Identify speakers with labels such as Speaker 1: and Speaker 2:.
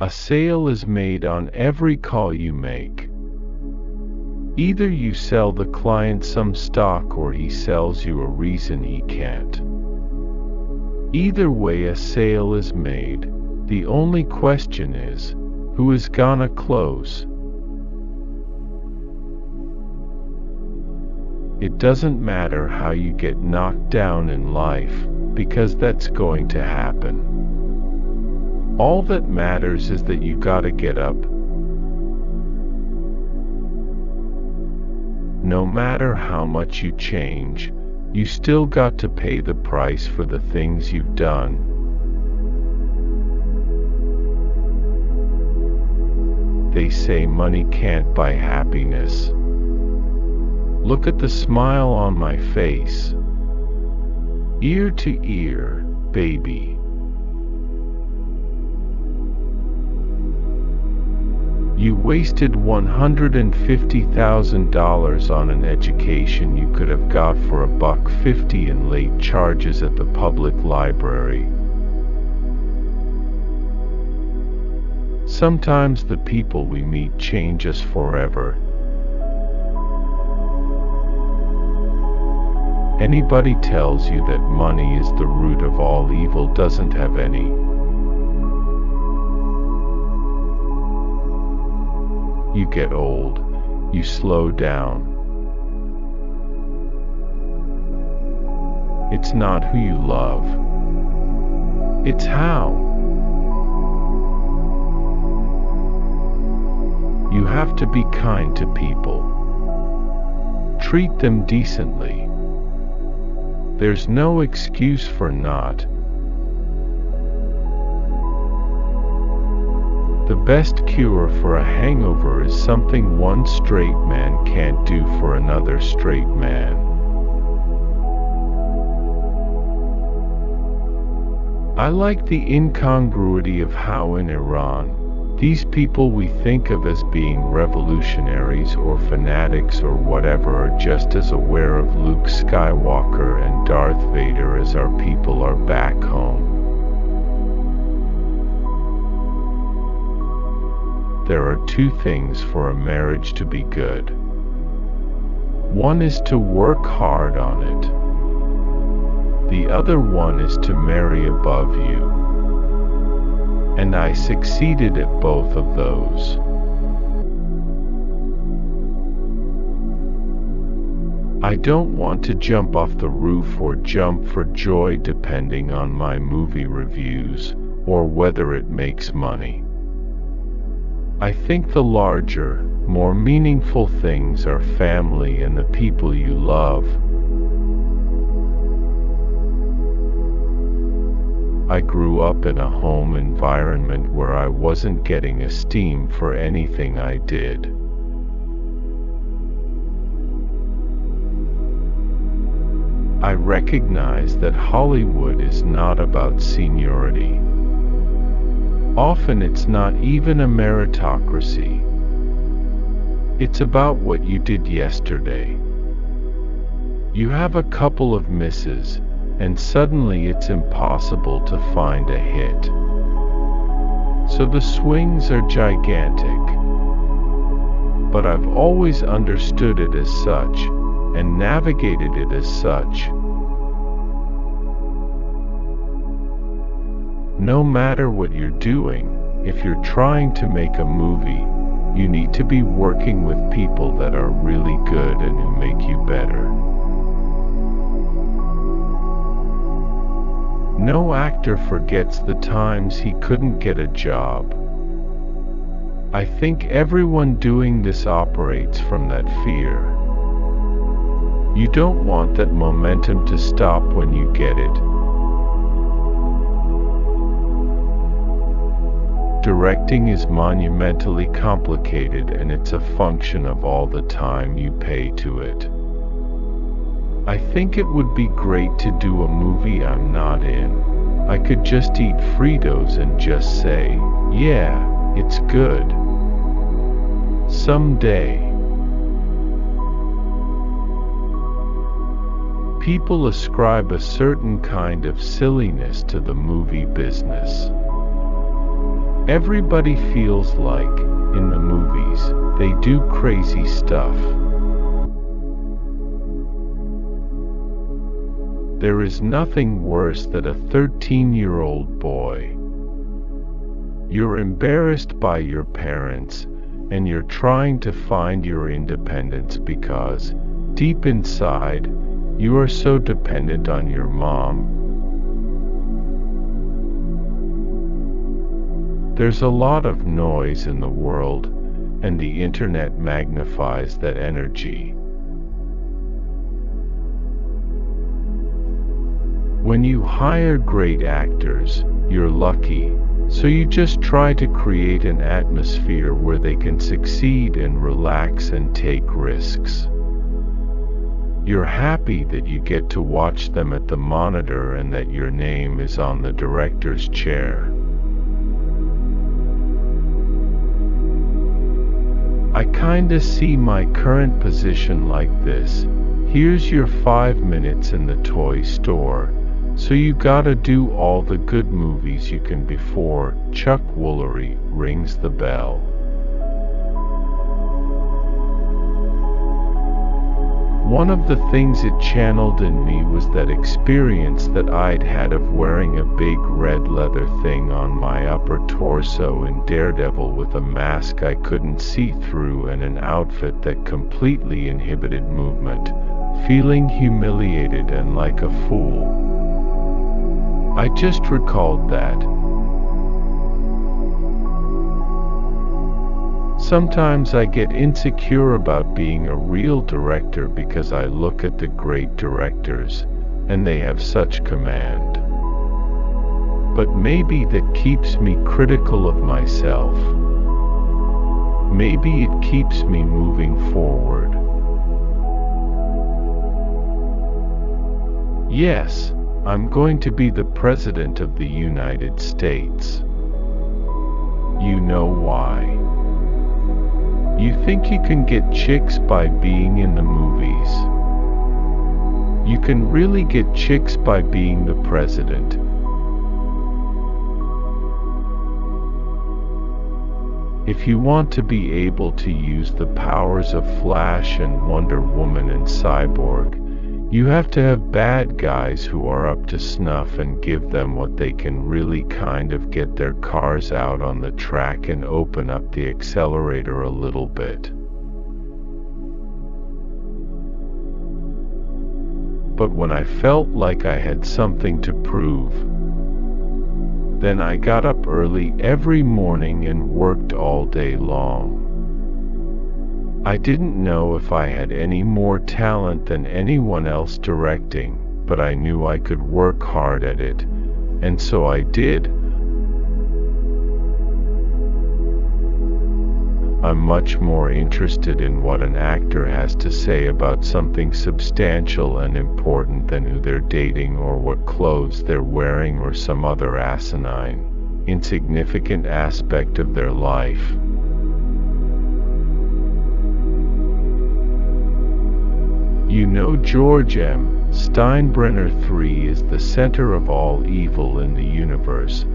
Speaker 1: A sale is made on every call you make. Either you sell the client some stock or he sells you a reason he can't. Either way, a sale is made. The only question is, who is gonna close? It doesn't matter how you get knocked down in life, because that's going to happen. All that matters is that you gotta get up. No matter how much you change, you still got to pay the price for the things you've done. They say money can't buy happiness. Look at the smile on my face. Ear to ear, baby. You wasted $150,000 on an education you could have got for $1.50 in late charges at the public library. Sometimes the people we meet change us forever. Anybody tells you that money is the root of all evil doesn't have any. You get old, you slow down. It's not who you love, it's how. You have to be kind to people. Treat them decently. There's no excuse for not. The best cure for a hangover is something one straight man can't do for another straight man. I like the incongruity of how in Iran, these people we think of as being revolutionaries or fanatics or whatever are just as aware of Luke Skywalker and Darth Vader as our people are back home. There are two things for a marriage to be good. One is to work hard on it. The other one is to marry above you. And I succeeded at both of those. I don't want to jump off the roof or jump for joy depending on my movie reviews, or whether it makes money. I think the larger, more meaningful things are family and the people you love. I grew up in a home environment where I wasn't getting esteem for anything I did. I recognize that Hollywood is not about seniority. Often it's not even a meritocracy. It's about what you did yesterday. You have a couple of misses, and suddenly it's impossible to find a hit. So the swings are gigantic. But I've always understood it as such, and navigated it as such. No matter what you're doing, if you're trying to make a movie, you need to be working with people that are really good and who make you better. No actor forgets the times he couldn't get a job. I think everyone doing this operates from that fear. You don't want that momentum to stop when you get it. Directing is monumentally complicated, and it's a function of all the time you pay to it. I think it would be great to do a movie I'm not in. I could just eat Fritos and just say, yeah, it's good. Someday. People ascribe a certain kind of silliness to the movie business. Everybody feels like, in the movies, they do crazy stuff. There is nothing worse than a 13-year-old boy. You're embarrassed by your parents, and you're trying to find your independence because, deep inside, you are so dependent on your mom. There's a lot of noise in the world, and the internet magnifies that energy. When you hire great actors, you're lucky, so you just try to create an atmosphere where they can succeed and relax and take risks. You're happy that you get to watch them at the monitor and that your name is on the director's chair. I kinda see my current position like this. Here's your 5 minutes in the toy store. So you gotta do all the good movies you can before Chuck Woolery rings the bell. One of the things it channeled in me was that experience that I'd had of wearing a big red leather thing on my upper torso in Daredevil with a mask I couldn't see through and an outfit that completely inhibited movement, feeling humiliated and like a fool. I just recalled that. Sometimes I get insecure about being a real director because I look at the great directors, and they have such command. But maybe that keeps me critical of myself. Maybe it keeps me moving forward. Yes, I'm going to be the President of the United States. You know why? You think you can get chicks by being in the movies. You can really get chicks by being the president. If you want to be able to use the powers of Flash and Wonder Woman and Cyborg, you have to have bad guys who are up to snuff and give them what they can really kind of get their cars out on the track and open up the accelerator a little bit. But when I felt like I had something to prove, then I got up early every morning and worked all day long. I didn't know if I had any more talent than anyone else directing, but I knew I could work hard at it, and so I did. I'm much more interested in what an actor has to say about something substantial and important than who they're dating or what clothes they're wearing or some other asinine, insignificant aspect of their life. You know, George M. Steinbrenner III is the center of all evil in the universe,